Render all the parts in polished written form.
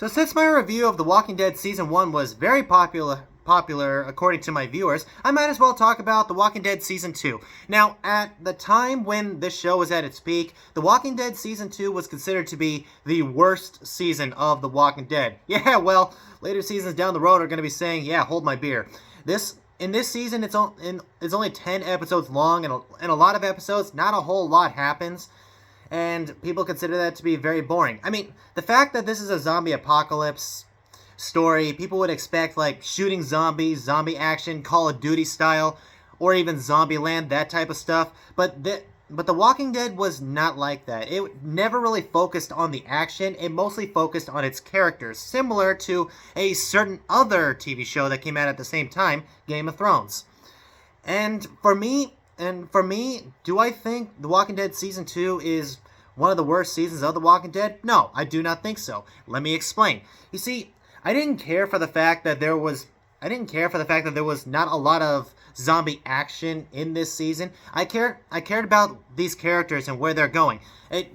So since my review of The Walking Dead Season 1 was very popular according to my viewers, I might as well talk about The Walking Dead Season 2. Now, at the time when this show was at its peak, The Walking Dead Season 2 was considered to be the worst season of The Walking Dead. Yeah, well, later seasons down the road are going to be saying, yeah, hold my beer. In this season, it's only 10 episodes long, and a lot of episodes, not a whole lot happens. And people consider that to be very boring. I mean, the fact that this is a zombie apocalypse story, people would expect, like, shooting zombies, zombie action, Call of Duty style, or even Zombieland, that type of stuff. But The Walking Dead was not like that. It never really focused on the action. It mostly focused on its characters, similar to a certain other TV show that came out at the same time, Game of Thrones. And for me, do I think The Walking Dead Season 2 is one of the worst seasons of The Walking Dead? No, I do not think so. Let me explain. You see, I didn't care for the fact that there was not a lot of zombie action in this season. I cared about these characters and where they're going.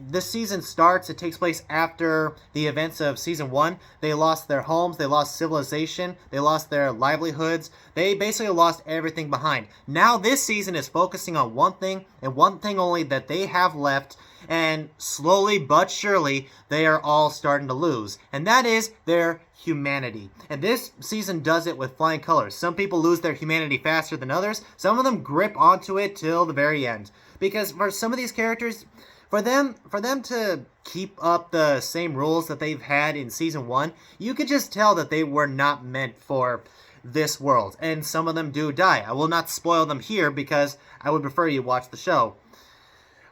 This season starts, it takes place after the events of Season 1. They lost their homes, they lost civilization, they lost their livelihoods. They basically lost everything behind. Now this season is focusing on one thing, and one thing only that they have left, and slowly but surely, they are all starting to lose. And that is their humanity. And this season does it with flying colors. Some people lose their humanity faster than others. Some of them grip onto it till the very end. Because for some of these characters, for them to keep up the same rules that they've had in Season 1, you could just tell that they were not meant for this world. And some of them do die. I will not spoil them here because I would prefer you watch the show.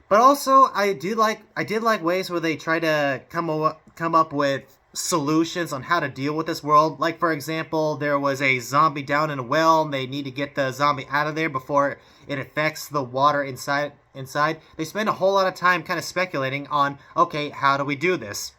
But also, I did like ways where they try to come up with solutions on how to deal with this world. Like, for example, there was a zombie down in a well, and they need to get the zombie out of there before it affects the water inside. They spend a whole lot of time kind of speculating on, okay, how do we do this?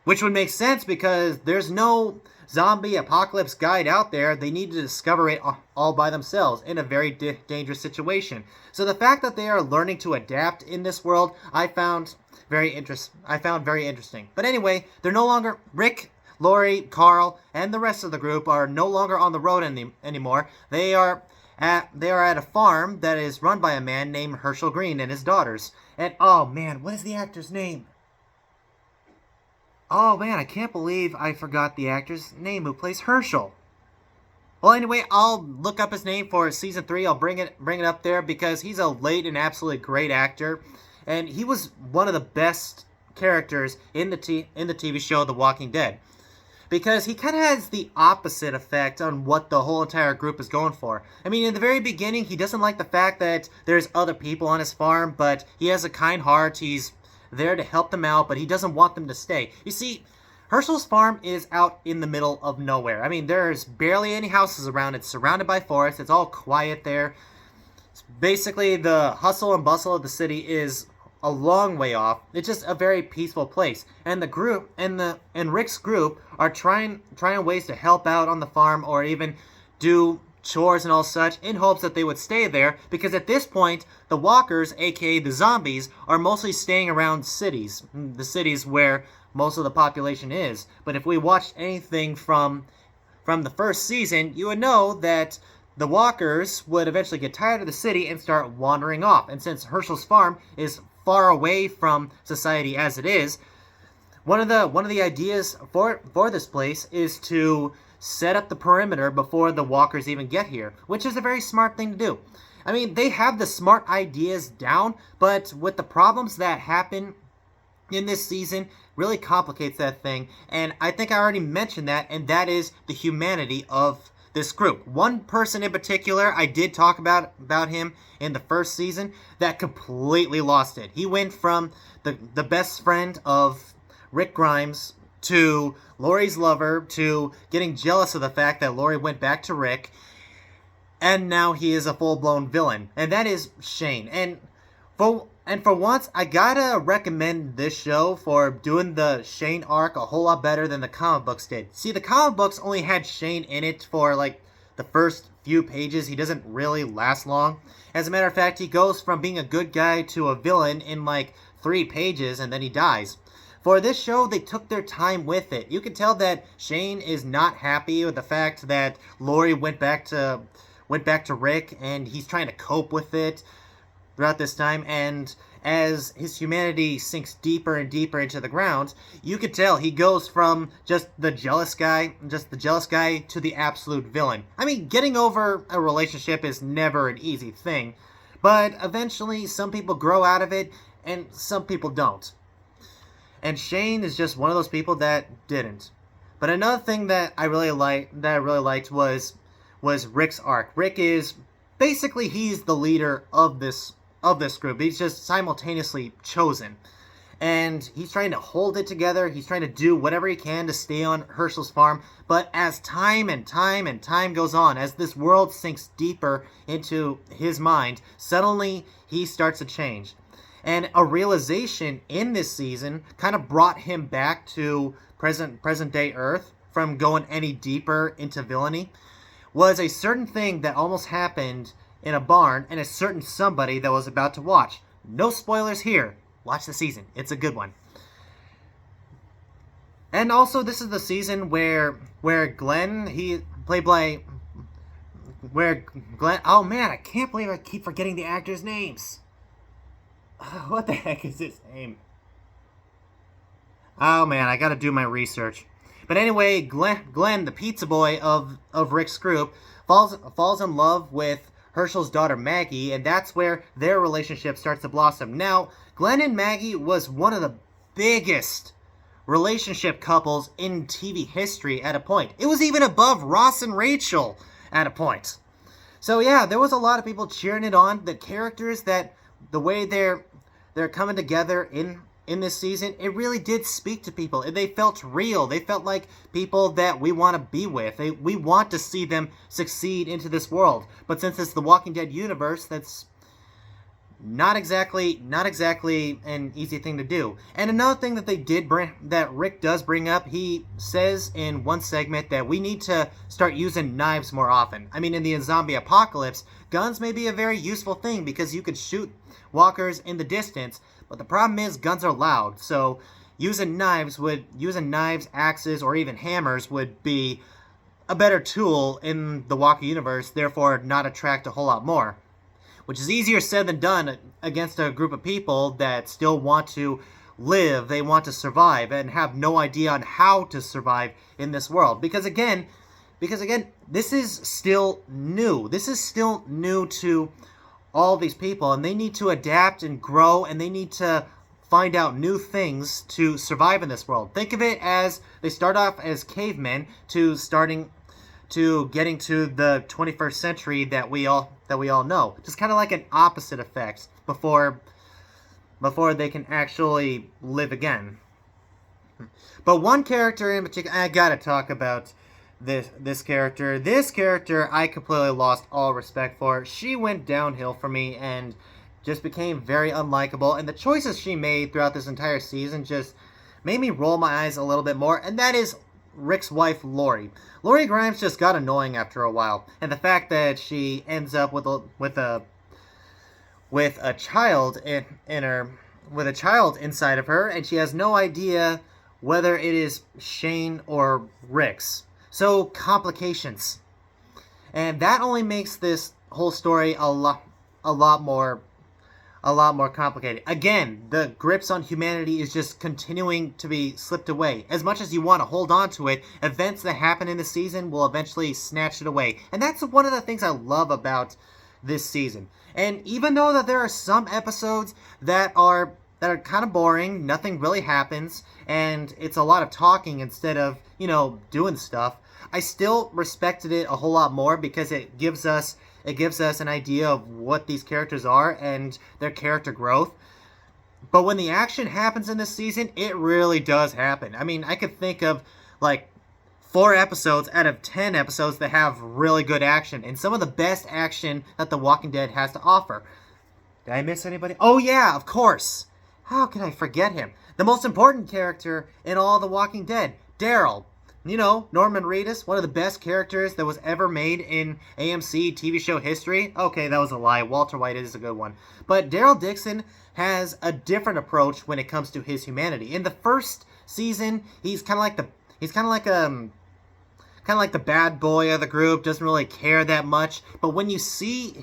Which would make sense because there's no zombie apocalypse guide out there. They need to discover it all by themselves in a very dangerous situation. So the fact that they are learning to adapt in this world, I found very interesting. But anyway, they're no longer Rick, Lori, Carl, and the rest of the group are no longer on the road anymore. They are at a farm that is run by a man named Herschel Green and his daughters. And oh man, what is the actor's name? Oh man, I can't believe I forgot the actor's name who plays Herschel. Well, anyway, I'll look up his name for Season 3. I'll bring it up there because he's a late and absolutely great actor. And he was one of the best characters in the TV show The Walking Dead. Because he kind of has the opposite effect on what the whole entire group is going for. I mean, in the very beginning, he doesn't like the fact that there's other people on his farm, but he has a kind heart. He's there to help them out, but he doesn't want them to stay. You see, Herschel's farm is out in the middle of nowhere. I mean, there's barely any houses around. It's surrounded by forest. It's all quiet there. Basically, the hustle and bustle of the city is a long way off. It's just a very peaceful place. And the group and Rick's group are trying ways to help out on the farm or even do chores and all such in hopes that they would stay there, because at this point the walkers, aka the zombies, are mostly staying around cities, the cities where most of the population is. But if we watched anything from the first season, you would know that the walkers would eventually get tired of the city and start wandering off. And since Herschel's farm is far away from society as it is, one of the ideas for this place is to set up the perimeter before the walkers even get here, which is a very smart thing to do. I mean, they have the smart ideas down, but with the problems that happen in this season really complicates that thing, and I think I already mentioned that, and that is the humanity of this group. One person in particular, I did talk about him in the first season, that completely lost it. He went from the best friend of Rick Grimes to Lori's lover, to getting jealous of the fact that Lori went back to Rick, and now he is a full-blown villain, and that is Shane. And for once, I gotta recommend this show for doing the Shane arc a whole lot better than the comic books did. See, the comic books only had Shane in it for, like, the first few pages. He doesn't really last long. As a matter of fact, he goes from being a good guy to a villain in, like, 3 pages, and then he dies. For this show, they took their time with it. You can tell that Shane is not happy with the fact that Lori went back to Rick, and he's trying to cope with it throughout this time. And as his humanity sinks deeper and deeper into the ground, you could tell he goes from just the jealous guy to the absolute villain. I mean, getting over a relationship is never an easy thing, but eventually some people grow out of it and some people don't. And Shane is just one of those people that didn't. But another thing that I really liked was Rick's arc. Rick is basically, he's the leader of this group. He's just simultaneously chosen. And he's trying to hold it together. He's trying to do whatever he can to stay on Hershel's farm. But as time goes on, as this world sinks deeper into his mind, suddenly he starts to change. And a realization in this season kind of brought him back to present day Earth from going any deeper into villainy, was a certain thing that almost happened in a barn and a certain somebody that was about to watch. No spoilers here. Watch the season. It's a good one. And also, this is the season where Glenn, oh man, I can't believe I keep forgetting the actors' names. What the heck is his name? Oh man, I gotta do my research. But anyway, Glenn, the pizza boy of Rick's group, falls in love with Hershel's daughter Maggie, and that's where their relationship starts to blossom. Now, Glenn and Maggie was one of the biggest relationship couples in TV history at a point. It was even above Ross and Rachel at a point. So yeah, there was a lot of people cheering it on. The characters, that the way they're coming together in this season, it really did speak to people. They felt real. They felt like people that we want to be with. We want to see them succeed into this world. But since it's the Walking Dead universe, that's not exactly an easy thing to do. And another thing that Rick does bring up, he says in one segment that we need to start using knives more often. I mean, in the zombie apocalypse, guns may be a very useful thing because you could shoot walkers in the distance, but the problem is guns are loud. So using knives, axes, or even hammers would be a better tool in the Walker universe, therefore not attract a whole lot more. Which is easier said than done against a group of people that still want to live, they want to survive, and have no idea on how to survive in this world. Because again, this is still new. This is still new to all these people, and they need to adapt and grow, and they need to find out new things to survive in this world. Think of it as they start off as cavemen to getting to the 21st century that we all know. Just kind of like an opposite effect before they can actually live again. But one character in particular, I gotta talk about this character. This character I completely lost all respect for. She went downhill for me and just became very unlikable. And the choices she made throughout this entire season just made me roll my eyes a little bit more. And that is Rick's wife, Lori. Lori Grimes just got annoying after a while, and the fact that she ends up with a child with a child inside of her, and she has no idea whether it is Shane or Rick's. So complications, and that only makes this whole story a lot more complicated. Again, the grips on humanity is just continuing to be slipped away. As much as you want to hold on to it, events that happen in the season will eventually snatch it away. And that's one of the things I love about this season. And even though that there are some episodes that are kind of boring, nothing really happens, and it's a lot of talking instead of, doing stuff, I still respected it a whole lot more because it gives us an idea of what these characters are and their character growth. But when the action happens in this season, it really does happen. I mean, I could think of like 4 episodes out of 10 episodes that have really good action, and some of the best action that The Walking Dead has to offer. Did I miss anybody? Oh yeah, of course. How could I forget him? The most important character in all The Walking Dead, Daryl. You know, Norman Reedus, one of the best characters that was ever made in AMC TV show history. Okay, that was a lie. Walter White is a good one. But Daryl Dixon has a different approach when it comes to his humanity. In the first season, he's kind of like the bad boy of the group, doesn't really care that much. But when you see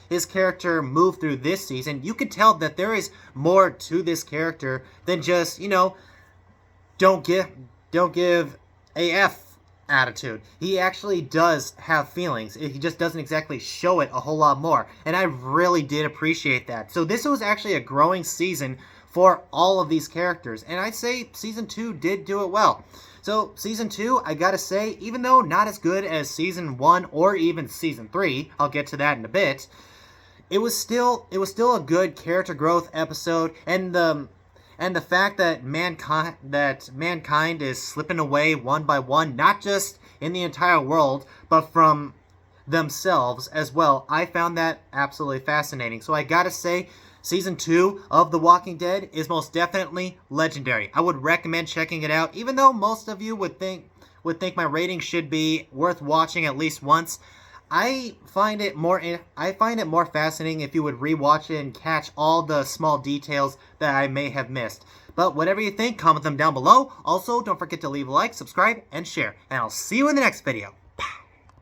his character move through this season, you can tell that there is more to this character than just, don't give AF attitude. He actually does have feelings. He just doesn't exactly show it a whole lot more. And I really did appreciate that. So this was actually a growing season for all of these characters. And I'd say Season 2 did do it well. So Season 2, I gotta say, even though not as good as Season 1 or even Season 3, I'll get to that in a bit, it was still a good character growth episode, and the fact that mankind is slipping away one by one, not just in the entire world, but from themselves as well. I found that absolutely fascinating. So I gotta say, Season 2 of The Walking Dead is most definitely legendary. I would recommend checking it out, even though most of you would think my rating should be worth watching at least once. I find it more fascinating if you would rewatch it and catch all the small details that I may have missed. But whatever you think, comment them down below. Also, don't forget to leave a like, subscribe, and share. And I'll see you in the next video.